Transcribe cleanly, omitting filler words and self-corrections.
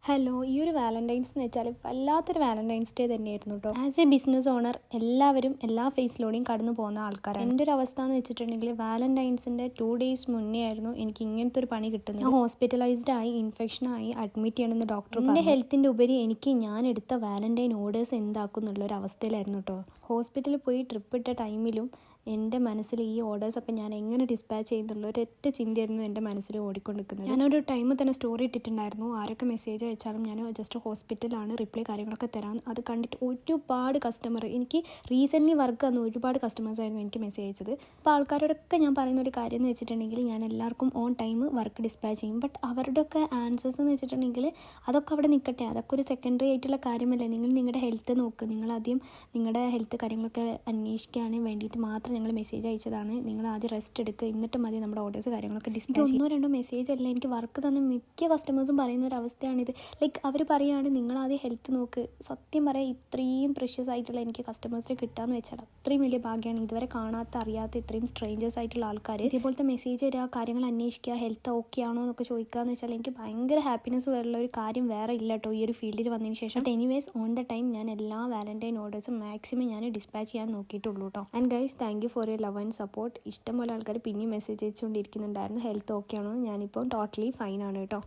Hello, ഈ ഒരു Valentine's എന്ന് വെച്ചാൽ വല്ലാത്തൊരു വാലന്റൈൻസ് ഡേ തന്നെയായിരുന്നു കേട്ടോ. ആസ് എ ബിസിനസ് ഓണർ എല്ലാവരും എല്ലാ ഫേസിലൂടെയും കടന്നു പോകുന്ന ആൾക്കാരാണ്. എൻ്റെ ഒരു അവസ്ഥ എന്ന് വെച്ചിട്ടുണ്ടെങ്കിൽ വാലന്റൈൻസിൻ്റെ 2 days മുന്നേ ആയിരുന്നു എനിക്ക് ഇങ്ങനത്തെ ഒരു പണി കിട്ടുന്നത്. ഞാൻ ഹോസ്പിറ്റലൈസ്ഡ് ആയി, ഇൻഫെക്ഷനായി അഡ്മിറ്റ് ചെയ്യണമെന്ന് ഡോക്ടർ എൻ്റെ ഹെൽത്തിൻ്റെ ഉപരി എനിക്ക് ഞാൻ എടുത്ത വാലന്റൈൻ ഓർഡേഴ്സ് എന്താക്കും എന്നുള്ളൊരു അവസ്ഥയിലായിരുന്നു കേട്ടോ. ഹോസ്പിറ്റലിൽ പോയി ട്രിപ്പ് ഇട്ട ടൈമിലും എൻ്റെ മനസ്സിൽ ഈ ഓർഡേഴ്സൊക്കെ ഞാൻ എങ്ങനെ ഡിസ്പാച്ച് ചെയ്യുന്നുള്ള ഒരൊറ്റ ചിന്തയായിരുന്നു എൻ്റെ മനസ്സിൽ ഓടിക്കൊണ്ടിരിക്കുന്നത്. ഞാനൊരു ടൈമിൽ തന്നെ സ്റ്റോറി ഇട്ടിട്ടുണ്ടായിരുന്നു, ആരൊക്കെ മെസ്സേജ് അയച്ചാലും ഞാൻ ജസ്റ്റ് ഹോസ്പിറ്റലാണ്, റിപ്ലൈ കാര്യങ്ങളൊക്കെ തരാം. അത് കണ്ടിട്ട് ഒരുപാട് കസ്റ്റമർ, എനിക്ക് റീസെൻ്റ്ലി വർക്ക് തന്ന ഒരുപാട് കസ്റ്റമേഴ്സ് ആയിരുന്നു എനിക്ക് മെസ്സേജ് അയച്ചത്. അപ്പോൾ ആൾക്കാരോടൊക്കെ ഞാൻ പറയുന്ന ഒരു കാര്യം എന്ന് വെച്ചിട്ടുണ്ടെങ്കിൽ ഞാൻ എല്ലാവർക്കും ഓൺ ടൈം വർക്ക് ഡിസ്പാച്ച് ചെയ്യും. ബട്ട് അവരുടെയൊക്കെ ആൻസേഴ്സ് എന്ന് വെച്ചിട്ടുണ്ടെങ്കിൽ അതൊക്കെ അവിടെ നിൽക്കട്ടെ, അതൊക്കെ ഒരു സെക്കൻഡറി ആയിട്ടുള്ള കാര്യമല്ലേ. നിങ്ങൾ നിങ്ങളുടെ ഹെൽത്ത് നോക്ക്, നിങ്ങളാദ്യം നിങ്ങളുടെ ഹെൽത്ത് കാര്യങ്ങളൊക്കെ അന്വേഷിക്കാൻ വേണ്ടിയിട്ട് മാത്രം ഞങ്ങൾ മെസ്സേജ് അയച്ചതാണ്. നിങ്ങൾ ആദ്യം റെസ്റ്റ് എടുക്കുക, എന്നിട്ട് മതി നമ്മുടെ ഓർഡേഴ്സ് കാര്യങ്ങളൊക്കെ ഡിസ്പാച്ച്. 1-2 മെസ്സേജ് അല്ല, എനിക്ക് വർക്ക് തന്ന മിക്ക കസ്റ്റമേഴ്സും പറയുന്ന ഒരു അവസ്ഥയാണിത്. ലൈക്ക് അവർ പറയുകയാണ് നിങ്ങൾ ആദ്യം ഹെൽത്ത് നോക്ക്. സത്യം പറയാം, ഇത്രയും പ്രഷ്യസ് ആയിട്ടുള്ള എനിക്ക് കസ്റ്റമേഴ്സിനെ കിട്ടാമെന്ന് വെച്ചാൽ അത്രയും വലിയ ഭാഗ്യമാണ്. ഇതുവരെ കാണാത്ത അറിയാത്ത ഇത്രയും സ്ട്രേഞ്ചേഴ്സ് ആയിട്ടുള്ള ആൾക്കാർ ഇതേപോലത്തെ മെസ്സേജ് തരിക, കാര്യങ്ങൾ അന്വേഷിക്കുക, ഹെൽത്ത് ഓക്കെ ആണോ എന്നൊക്കെ ചോദിക്കുക എന്ന് വെച്ചാൽ എനിക്ക് ഭയങ്കര ഹാപ്പിനെസ് വരുള്ള ഒരു കാര്യം വേറെ ഇല്ല കേട്ടോ ഈ ഒരു ഫീൽഡിൽ വന്നതിന് ശേഷം. But anyways on the time ഞാൻ എല്ലാ വാലന്റൈൻ ഓർഡേഴ്സും മാക്സിമം ഞാൻ ഡിസ്പാച്ച് ചെയ്യാൻ നോക്കിയിട്ടുള്ളൂ കേട്ടോ. And guys, thank you for your love and support. ഇഷ്ടംപോലെ ആൾക്കാർ പിന്നെയും മെസ്സേജ് അയച്ചുകൊണ്ടിരിക്കുന്നുണ്ടായിരുന്നു ഹെൽത്ത് ഓക്കെ ആണോ. ഞാനിപ്പോൾ ടോട്ടലി ഫൈൻ ആണ് കേട്ടോ.